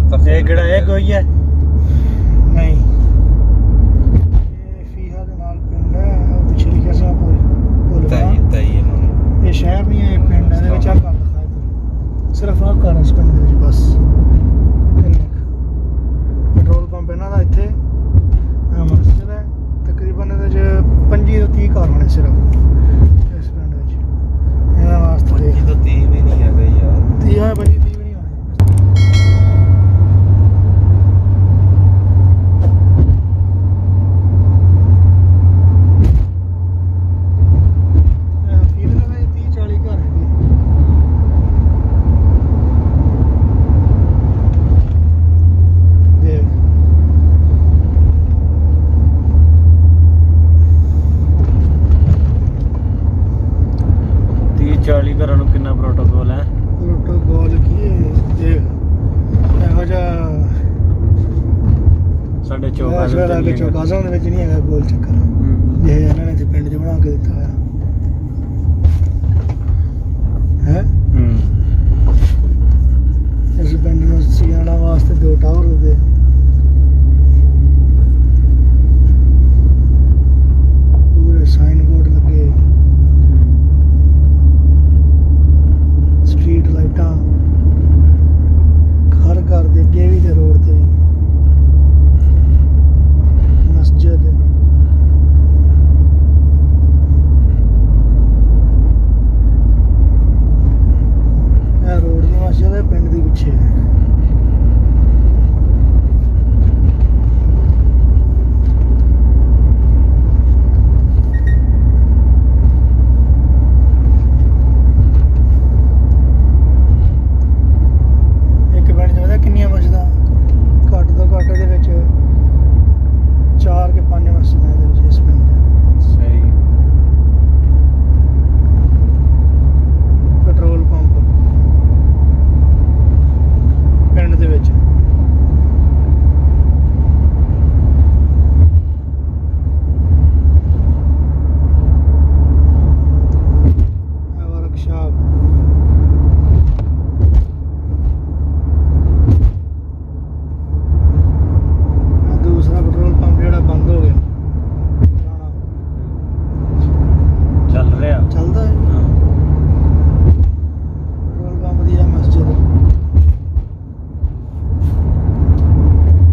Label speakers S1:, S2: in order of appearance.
S1: ਇਹ ਕਿਹੜਾ ਇਹ ਕੋਈ ਹੈ
S2: ਨਹੀਂ ਇਹ ਫੀਹਾ ਦੇ ਨਾਲ ਪਿੰਡ ਹੈ ਉਹ ਪਿੱਛੇ ਲਿਖਿਆ ਸੀ ਬੋਲ
S1: ਤਾਈ ਇਹਨੂੰ
S2: ਇਹ ਸ਼ਹਿਰ ਨਹੀਂ ਹੈ ਇਹ ਪਿੰਡ ਹੈ ਇਹਦੇ ਵਿੱਚ ਆ ਘਰ ਦਿਖਾਇਆ ਤੂੰ ਸਿਰਫ ਆ ਘਰ ਇਸ ਪਿੰਡ ਦੇ ਵਿੱਚ ਬਸ ਪੈਟਰੋਲ ਪੰਪ ਇਹਨਾਂ ਦਾ ਇੱਥੇ ਮਸਜਿਦ ਹੈ ਤਕਰੀਬਨ ਇਹਦੇ 'ਚ 25 ਤੋਂ 30 ਘਰ ਹੋਣੇ ਸਿਰਫ ਇਸ ਪਿੰਡ ਵਿੱਚ ਇਹਨਾਂ ਵਾਸਤੇ
S1: 25 ਤੋਂ 30 ਵੀ ਨਹੀਂ ਹੈਗਾ ਯਾਰ
S2: 30 ਹੈ 25 30 ਵੀ ਨਹੀਂ ਹੋਣੇ ਫਿਰ ਇਹਨਾਂ ਦੇ 30 40 ਘਰ ਹੈਗੇ ਦੇਖ
S1: 30-40 ਘਰਾਂ ਨੂੰ ਕਿੰਨਾ ਪ੍ਰੋਟੋਕੋਲ ਹੈ
S2: ਪ੍ਰੋਟੋਕੋਲ ਕੀ ਹੈ ਦੇਖ ਇਹੋ ਜਿਹਾ
S1: ਸਾਡੇ ਚੌਕਾਂ
S2: ਚੌਕਾਜ਼ਾਂ ਦੇ ਵਿੱਚ ਨਹੀਂ ਹੈਗਾ ਗੋਲ ਚੱਕਰ ਜੇ ਇਹਨਾਂ ਨੇ ਤੇ ਪਿੰਡ 'ਚ ਬਣਾ ਕੇ ਦਿੱਤਾ ਹੋਇਆ